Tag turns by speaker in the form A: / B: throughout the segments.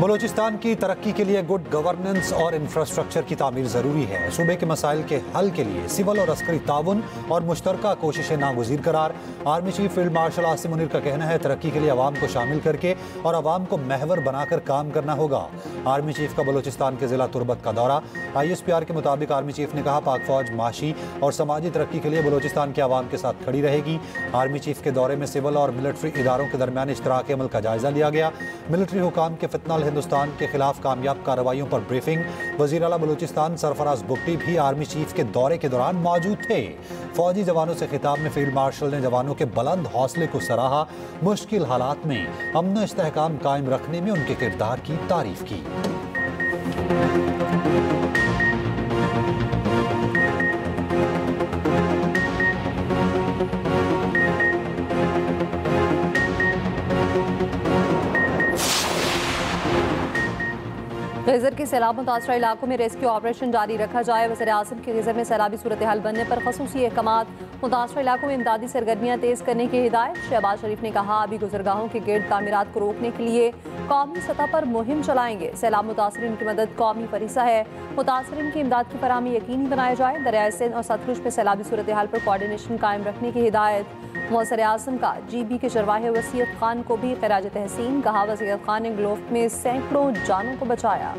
A: बलूचिस्तान की तरक्की के लिए गुड गवर्नेंस और इंफ्रास्ट्रक्चर की तामीर ज़रूरी है। सूबे के मसाइल के हल के लिए सिविल और अस्करी ताउन और मुश्तरका कोशिशें नागुज़ीर करार। Army chief field marshal Asim Munir का कहना है, तरक्की के लिए अवाम को शामिल करके और अवाम को महवर बनाकर काम करना होगा। आर्मी चीफ का बलूचिस्तान के ज़िला तुर्बत का दौरा। ISPR के मुताबिक आर्मी चीफ ने कहा, पाक फौज माशी और समाजी तरक्की के लिए बलूचिस्तान के अवाम के साथ खड़ी रहेगी। आर्मी चीफ के दौरे में सिविल और मिलिट्री इदारों के दरमियान इश्तराक अमल का जायजा लिया गया। मिलिट्री हुकाम के फितनल हिंदुस्तान के खिलाफ कामयाब कार्रवाइयों पर ब्रीफिंग। वज़ीर आला बलूचिस्तान सरफराज बुगटी भी आर्मी चीफ के दौरे के दौरान मौजूद थे। फौजी जवानों से खिताब में फील्ड मार्शल ने जवानों के बुलंद हौसले को सराहा। मुश्किल हालात में अमन व इस्तेहकाम कायम रखने में उनके किरदार की तारीफ की।
B: गैज़र के सैलाब मुतासरा इलाकों में रेस्क्यू ऑपरेशन जारी रखा जाए। वज़ीर आज़म के गैज़र में सैलाबी सूरत हाल बनने पर खसूसी अहकामात। मुतासरा इलाकों में इमदादी सरगर्मियाँ तेज़ करने की हिदायत। शहबाज शरीफ ने कहा, अभी गुजरगाहों के गिर्द तामीरात को रोकने के लिए कौमी सतह पर मुहिम चलाएंगे। सैलाब मुतासरीन की मदद कौमी फरीसा है। मुतासरीन की इमदाद की फराहमी यकीनी बनाया जाए। दरियाए सिंध और सतलुज में सैलाबी सूरत हाल पर कोऑर्डिनेशन कायम रखने की हिदायत। वज़ीर आज़म का GB के चरवाहे वसीयत खान को भी खिराज तहसीन। कहा, वसीयत खान ने ग्लोफ में सैकड़ों जानों को बचाया।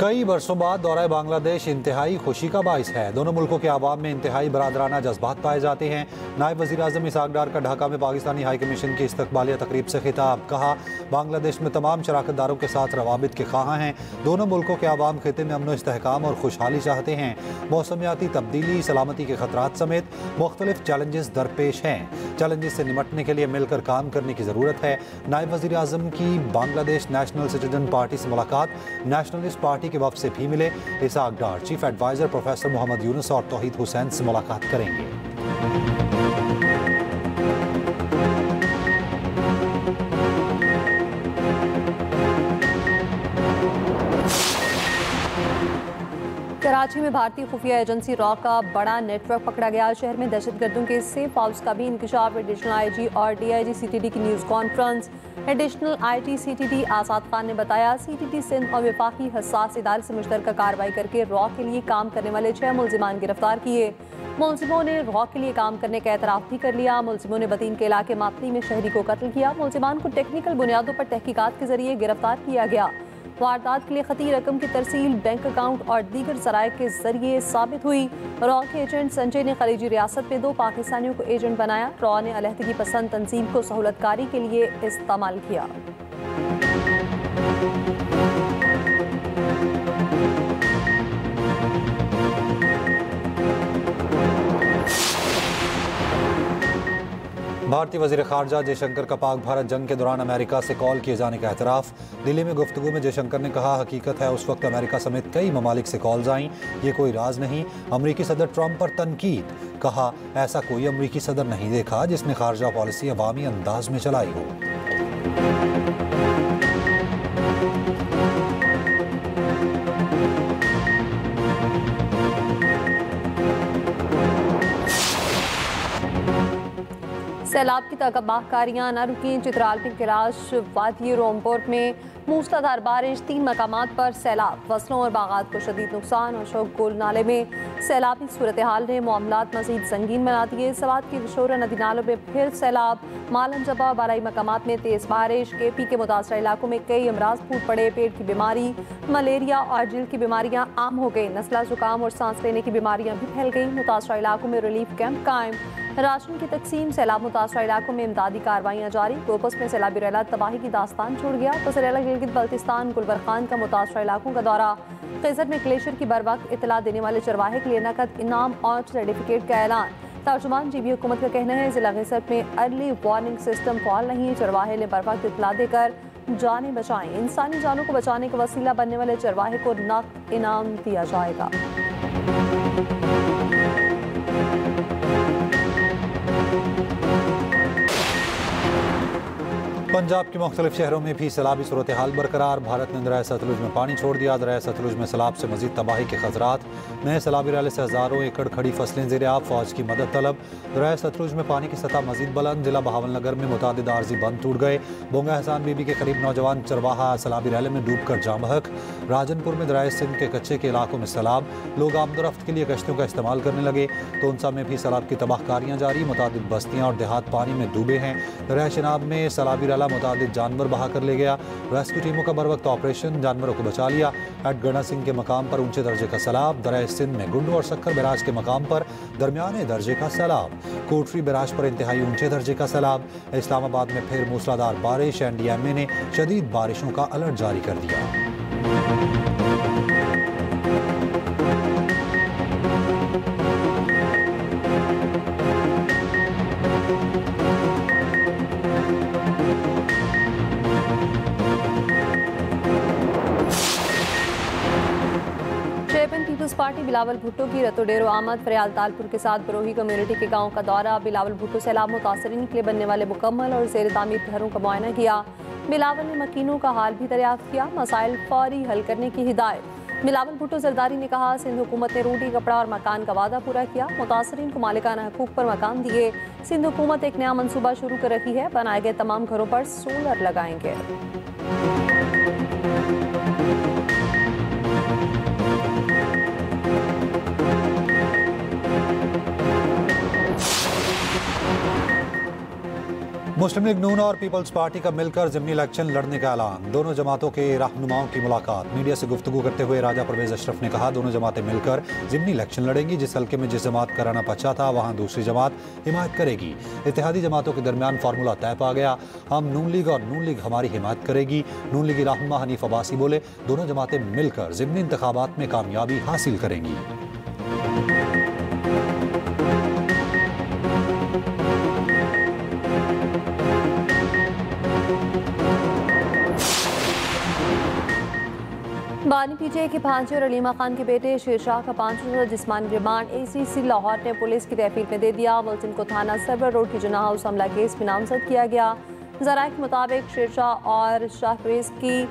A: कई बरसों बाद दौरा बांग्लादेश इंतहाई खुशी का बाइस है। दोनों मुल्कों के आवाम में इंतहाई बरादराना जज्बात पाए जाते हैं। नायब वज़ीर आज़म इसहाक डार का ढाका में पाकिस्तानी हाई कमीशन की इस्तकबालिया तकरीब से खिताब। कहा, बांग्लादेश में तमाम शराकतदारों के साथ रवाबित के ख्वाह हैं। दोनों मुल्कों के आवाम खिते में अमन व इस्तेहकाम और खुशहाली चाहते हैं। मौसमियाती तब्दीली, सलामती के खतरात समेत मुख्तलिफ चैलेंजेस दरपेश हैं। चैलेंजेस से निमटने के लिए मिलकर काम करने की ज़रूरत है। नायब वज़ीर आज़म की बांग्लादेश नेशनल सिटीजन पार्टी से मुलाकात। नेशनलिस्ट पार्टी के वफ़द से भी मिले। Ishaq Dar chief adviser professor Muhammad Yunus और तौहीद हुसैन से मुलाकात करेंगे।
B: कराची में भारतीय खुफिया एजेंसी रॉ का बड़ा नेटवर्क पकड़ा गया। शहर में दहशतगर्दों के सेफ हाउस का भी इंकशाफ। एडिशनल IG और DIG CTD की news conference. Additional IT CTD Asad Khan ने बताया, CTD सिंध और वफाकी हसास इदारे से मुश्तरका कार्रवाई करके रॉ के लिए काम करने वाले 6 मुल्जिमान गिरफ्तार किए। मुल्जिमों ने रॉ के लिए काम करने का एतराफ़ भी कर लिया। मुल्जिमों ने बतीन के इलाके मातनी में शहरी को कत्ल किया। मुल्जिमान को टेक्निकल बुनियादों पर तहकीकात के जरिए गिरफ्तार किया गया। वारदात के लिए खती रकम की तरसील बैंक अकाउंट और दीगर ज़राए के जरिए साबित हुई। रॉ के एजेंट संजय ने खलीजी रियासत में 2 पाकिस्तानियों को एजेंट बनाया। रॉ ने अलहदगी पसंद तंजीम को सहूलतकारी के लिए इस्तेमाल किया।
A: भारतीय वज़ीर ख़ारजा जयशंकर का पाक भारत जंग के दौरान अमेरिका से कॉल किए जाने का एतराफ़। दिल्ली में गुफ्तगू में जयशंकर ने कहा, हकीकत है उस वक्त अमेरिका समेत कई ममालिक से कॉल्स आईं, ये कोई राज नहीं। अमरीकी सदर ट्रंप पर तनकीद। कहा, ऐसा कोई अमरीकी सदर नहीं देखा जिसने ख़ारजा पॉलिसी अवामी अंदाज में चलाई हो।
B: सैलाब की तबाहकारियाँ न रुकी। चित्राल में कैलाश वादी रोमपोर्ट में मूसलाधार बारिश। 3 मकामात पर सैलाब। फसलों और बागात को शदीद नुकसान। अशोक गोल नाले में सैलाबी सूरत हाल ने मामलात मजीद संगीन बना दिए। सवात की विशोरा नदी नालों में फिर सैलाब। मालन जबा बालाई मकामात में तेज़ बारिश। KP के मुतासरा इलाकों में कई अमराज फूट पड़े। पेट की बीमारी, मलेरिया और दिल की बीमारियाँ आम हो गई। नस्ला जुकाम और सांस लेने की बीमारियाँ भी फैल गई। मुतासरा इलाकों में रिलीफ कैंप कायम। राशन की तकसीम। सैलाब मुतासरा इलाकों में इमदादी कार्रवाइयाँ जारी। कोपस में सैलाबी रैला तबाही की दास्तान छोड़ गया। तो सरेला गिलगित बल्तिस्तान गुलबर खान का मुतासरा इलाकों का दौरा। खैज़र में ग्लेशियर की बर वक्त इतला देने वाले चरवाहे के लिए नकद इनाम और सर्टिफिकेट का ऐलान। तर्जुमान GB हुकूमत का कहना है, जिला खैज़र में अर्ली वार्निंग सिस्टम फाल नहीं। चरवाहे ने बर वक्त इतला देकर जानें बचाएं। इंसानी जानों को बचाने का वसीला बनने वाले चरवाहे को नकद इनाम दिया जाएगा।
A: पंजाब के मुख्तलिफ शहरों में भी सैलाबी सूरत हाल बरकरार। भारत ने दरिया सतलुज में पानी छोड़ दिया। दरिया सतलुज में सैलाब से मजीद तबाही के खतरात। नए सैलाबी रैले से हज़ारों एकड़ खड़ी फसलें ज़ेर आब। फौज की मदद तलब। दरिया सतलुज में पानी की सतह मजीद बुलंद। जिला बहावलनगर में मुतादिद आर्जी बंद टूट गए। बोंगा एहसान बीबी के करीब नौजवान चरवाहा सैलाबी रैले में डूब कर जाम बहक। राजनपुर में दरिया सिंध के कच्चे के इलाकों में सैलाब। लोग आमदोरफ्त के लिए कश्तियों का इस्तेमाल करने लगे। तोनसा में भी सैलाब की तबाहकारियाँ जारी। मुतादिद बस्तियाँ और देहात पानी में डूबे हैं। दरिया शनाब में सैलाबी रैला मुतादिद जानवर बहा कर ले गया। रेस्क्यू टीमों का बर वक्त ऑपरेशन, जानवरों को बचा लिया। एट गणा सिंह के मकाम पर ऊंचे दर्जे का सैलाब। दरिया सिंध में गुंडू और सक्कर बैराज के मकाम पर दरमियाने दर्जे का सैलाब। कोटरी बैराज पर इंतहाई ऊंचे दर्जे का सैलाब। इस्लामाबाद में फिर मूसलाधार बारिश। NDMA ने शदीद बारिशों का अलर्ट जारी कर दिया।
B: पीपल्स पार्टी बिलावल भुट्टो की रतोडेरो आमद। फरियाल तालपुर के साथ बरोही कम्युनिटी के गांव का दौरा। बिलावल भुट्टो सैलाब मुतासरीन के लिए बनने वाले मुकम्मल और ज़ेर तामीर घरों का मुआयना किया। बिलावल ने मकीनों का हाल भी दरियाफ्त किया। मसाइल फौरी हल करने की हिदायत। बिलावल भुट्टो जरदारी ने कहा, सिंध हुकूमत ने रोटी कपड़ा और मकान का वादा पूरा किया। मुतासरीन को मालिकाना हकूक पर मकान दिए। सिंध हुकूमत एक नया मनसूबा शुरू कर रही है। बनाए गए तमाम घरों पर सोलर लगाएंगे।
A: मुस्लिम लीग नून और पीपल्स पार्टी का मिलकर ज़िमनी इलेक्शन लड़ने का ऐलान। दोनों जमातों के रहनुमाओं की मुलाकात। मीडिया से गुफ्तगू करते हुए राजा परवेज अशरफ ने कहा, दोनों जमातें मिलकर ज़िमनी इलेक्शन लड़ेंगी। जिस हल्के में जिस जमात का रहना पचा था वहाँ दूसरी जमात हिमायत करेगी। इत्तेहादी जमातों के दरमियान फार्मूला तय पा गया। हम नून लीग और नून लीग हमारी हिमायत करेगी। नून लीगी रहनुमा हनीफ अब्बासी बोले, दोनों जमातें मिलकर ज़िमनी इंतखाबात में कामयाबी हासिल करेंगी।
B: बानी पीटीआई के भांजे और अलीमा खान के बेटे शेरशाह का 5 रोज़ा जिस्मानी रिमांड ACC लाहौर ने पुलिस की तहवील में दे दिया। मुलजिम को थाना सर्वर रोड की जनाह हाउस हमला केस में नामजद किया गया। ज़राए के मुताबिक शेरशाह और शाहफरेज की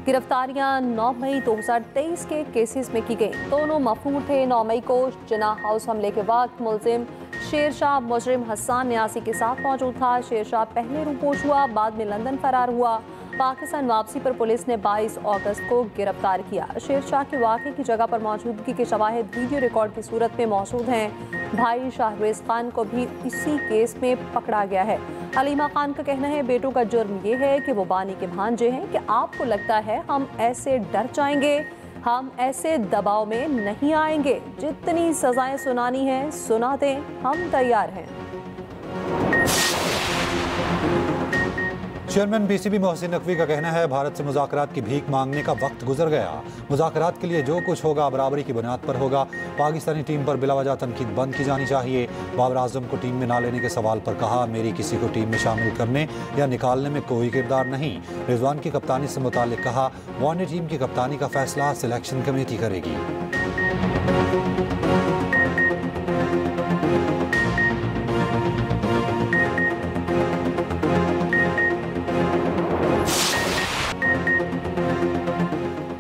B: गिरफ्तारियां 9 मई 2023 के केसेस में की गई। दोनों मफूर थे। 9 मई को जनाह हाउस हमले के वक्त मुलजिम शेरशाह मुजरिम हसन न्यासी के साथ मौजूद था। शेरशाह पहले रूपोश हुआ, बाद में लंदन फरार हुआ। पाकिस्तान वापसी पर पुलिस ने 22 अगस्त को गिरफ्तार किया। शेरशाह के वाक़े की जगह पर मौजूदगी के शवाहिद वीडियो रिकॉर्ड की सूरत में मौजूद हैं। भाई शाहरेज खान को भी इसी केस में पकड़ा गया है। अलीमा खान का कहना है, बेटों का जुर्म ये है कि वो बानी के भांजे हैं। कि आपको लगता है हम ऐसे डर जाएंगे? हम ऐसे दबाव में नहीं आएंगे। जितनी सजाएं सुनानी है सुना दें, हम तैयार हैं।
A: चेयरमैन PCB मोहसिन नकवी का कहना है, भारत से मुज़ाकरात की भीख मांगने का वक्त गुजर गया। मुज़ाकरात के लिए जो कुछ होगा बराबरी की बुनियाद पर होगा। पाकिस्तानी टीम पर बिलावजह तनकीद बंद की जानी चाहिए। बाबर आजम को टीम में ना लेने के सवाल पर कहा, मेरी किसी को टीम में शामिल करने या निकालने में कोई किरदार नहीं। रिजवान की कप्तानी से मुताल्लिक कहा, वनडे टीम की कप्तानी का फैसला सिलेक्शन कमेटी करेगी।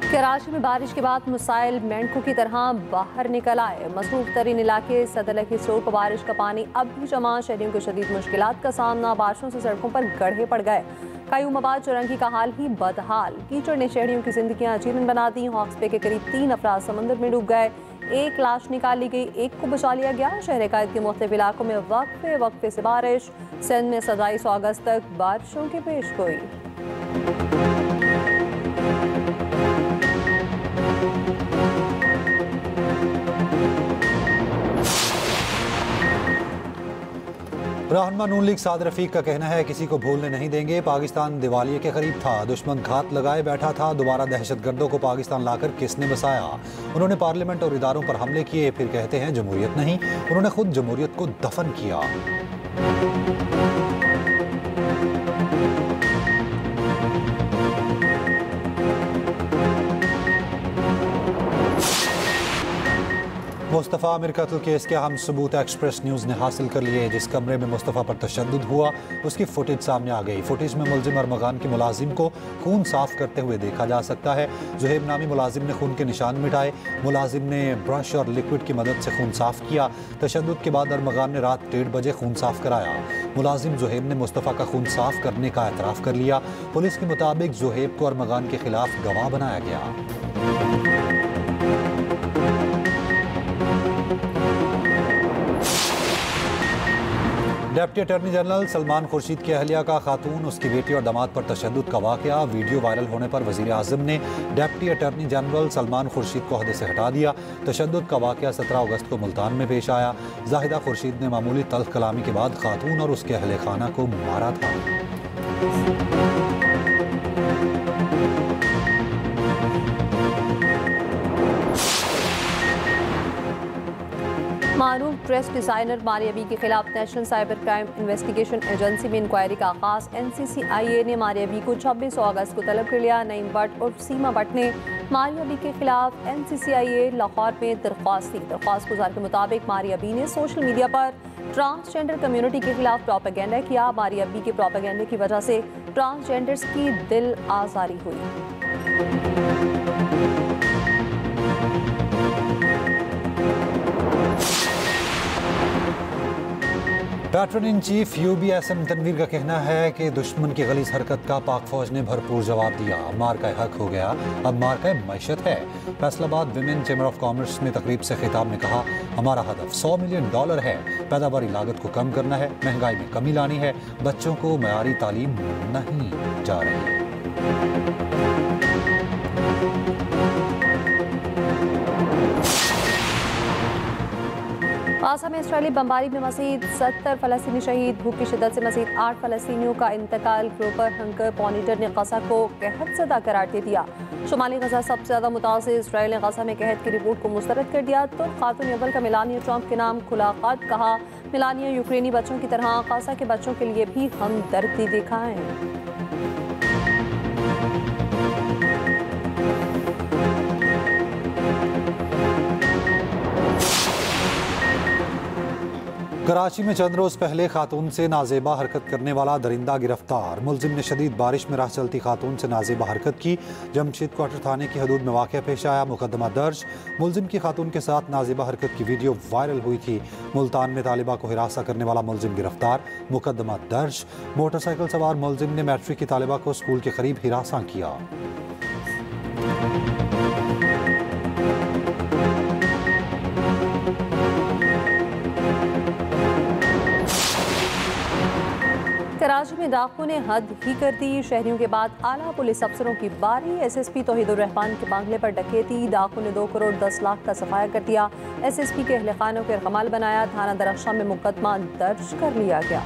B: कराची में बारिश के बाद मसाइल मेंढकों की तरह बाहर निकल आए। मसरूफ तरीन इलाके सदर की स्टोर पर बारिश का पानी अब भी जमा। शहरियों को शदीद मुश्किलात का सामना। बारिशों से सड़कों पर गड्ढे पड़ गए। कायूमाबाद चौरंगी का हाल ही बदहाल। कीचड़ ने शहरियों की जिंदगियां अजीरन बना दी। हॉक्स पे के करीब 3 अफराद समंदर में डूब गए। 1 लाश निकाली गई, 1 को बचा लिया गया। शहर कायद के मुख्तलिफ इलाकों में वक्फे से बारिश। सिंध में 27 अगस्त तक बारिशों की पेशगोई।
A: रहनुमा नून लीग साद रफीक का कहना है, किसी को भूलने नहीं देंगे। पाकिस्तान दिवालिये के करीब था। दुश्मन घात लगाए बैठा था। दोबारा दहशतगर्दों को पाकिस्तान लाकर किसने बसाया? उन्होंने पार्लियामेंट और इदारों पर हमले किए, फिर कहते हैं जमहूरियत नहीं। उन्होंने खुद जमहूरियत को दफन किया। मुस्तफ़ा अमीर कत्ल केस के अहम सबूत एक्सप्रेस न्यूज़ ने हासिल कर लिए। जिस कमरे में मुस्तफ़ा पर तशद्दुद हुआ उसकी फुटेज सामने आ गई। फुटेज में मुलजिम अरमगान के मुलाजिम को खून साफ करते हुए देखा जा सकता है। जुहेब नामी मुलाजिम ने खून के निशान मिटाए। मुलाजिम ने ब्रश और लिक्विड की मदद से खून साफ किया। तशद्दुद के बाद अरमगान ने रात 1:30 बजे खून साफ कराया। मुलाजिम जुहेब ने मुस्तफ़ा का खून साफ करने का एतराफ़ कर लिया। पुलिस के मुताबिक जुहेब को अरमगान के खिलाफ गवाह बनाया गया। Deputy attorney general Salman Khurshid की अहलिया का खातून, उसकी बेटी और दामाद पर तशद्दुद का वाक़या। वीडियो वायरल होने पर वज़ीर आज़म ने deputy attorney general Salman Khurshid को ओहदे से हटा दिया। तशद्दुद का वाक़या 17 अगस्त को मुल्तान में पेश आया। जाहिदा खुर्शीद ने मामूली तल्ख कलामी के बाद खातून और उसके अहले खाना को मारा था।
B: मारूफ ड्रेस डिज़ाइनर मारिया बी के खिलाफ national cyber crime investigation agency में इंक्वायरी का आगाज। NCCIA ने मारिया बी को 26 अगस्त को तलब कर लिया। नईम भट्ट और सीमा भट्ट ने मारिया बी के खिलाफ NCCIA लाहौर में दरख्वास्त दी। दरख्वास्त गुजार के मुताबिक मारिया बी ने सोशल मीडिया पर ट्रांसजेंडर कम्युनिटी के खिलाफ प्रोपेगेंडा किया। मारिया बी के प्रोपेगेंडे की वजह से ट्रांसजेंडर्स की दिल आज़ारी हुई।
A: Patron in chief UBSM Tanveer का कहना है कि दुश्मन की गलीज हरकत का पाक फौज ने भरपूर जवाब दिया। मार्का हक हो गया, अब मार्का मैशत है। Faisalabad women chamber of commerce में तकरीब से खिताब में कहा, हमारा हदफ $100 मिलियन है। पैदावारी लागत को कम करना है, महंगाई में कमी लानी है, बच्चों को मयारी तालीम नहीं जा रही।
B: गाज़ा में इसराइली बमबारी में मज़ीद 70 फ़लस्तीनी शहीद। भूख की शिद्दत से मज़ीद 8 फ़लस्तीनियों का इंतकाल। ग्लोबल हंगर मॉनिटर ने गज़ा को कहतज़दा करार दे दिया। शुमाली गज़ा सबसे ज़्यादा मुतासिर। इसराइल ने गज़ा में कहत की रिपोर्ट को मुस्तरद कर दिया। तो खातून अव्वल का मेलानिया ट्रंप के नाम खुला खत। कहा, मेलानिया यूक्रेनी बच्चों की तरह गज़ा के बच्चों के लिए भी हमदर्दी दिखाएं।
A: कराची में चंद रोज पहले खातून से नाजेबा हरकत करने वाला दरिंदा गिरफ्तार। मुलजिम ने शदीद बारिश में राह चलती खातून से नाजेबा हरकत की। जमशेद क्वार्टर थाने की हदूद में वाक़या पेश आया। मुकदमा दर्ज। मुलजिम की खातून के साथ नाजेबा हरकत की वीडियो वायरल हुई थी। मुल्तान में तालिबा को हिरासा करने वाला मुलजिम गिरफ्तार। मुकदमा दर्ज। मोटरसाइकिल सवार मुलजिम ने मैट्रिक की तालिबा को स्कूल के करीब हिरासा किया।
B: कराची में डाकुओं ने हद ही कर दी। शहरियों के बाद आला पुलिस अफसरों की बारी। SSP तौहीदुर रहमान के बांगले पर डकैती। डाकुओं ने 2 करोड़ 10 लाख का सफाया कर दिया। SSP के अहले खानों के रकमाल बनाया। थाना दरख्शा में मुकदमा दर्ज कर लिया गया।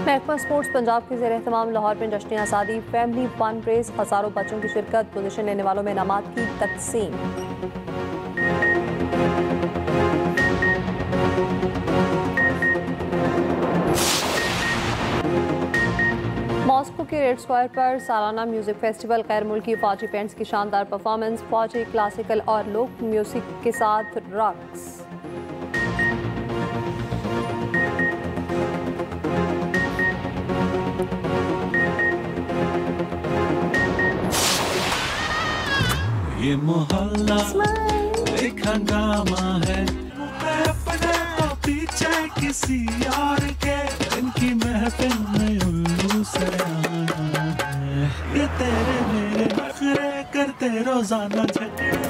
B: महकमा स्पोर्ट्स पंजाब के ज़ेर एहतमाम लाहौर में जश्न आज़ादी फैमिली फन रेस। हज़ारों बच्चों की शिरकत। पोजीशन लेने वालों में इनामात की तकसीम। मॉस्को के रेड स्क्वायर पर सालाना म्यूजिक फेस्टिवल। गैर मुल्की फौजी बैंड्स की शानदार परफॉर्मेंस। फौजी क्लासिकल और लोक म्यूजिक के साथ रक्स।
C: ये मोहल्ला एक हंगामा है। अपने तो पीछे किसी और के, इनकी महफिल में उल्लू से आना है। ये तेरे मेरे नखरे करते रोजाना झगड़े।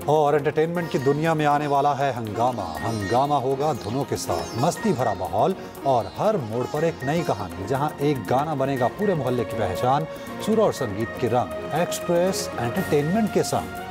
A: और एंटरटेनमेंट की दुनिया में आने वाला है हंगामा। हंगामा होगा धुनों के साथ, मस्ती भरा माहौल और हर मोड़ पर एक नई कहानी, जहां एक गाना बनेगा पूरे मोहल्ले की पहचान। सुर और संगीत के रंग एक्सप्रेस एंटरटेनमेंट के संग।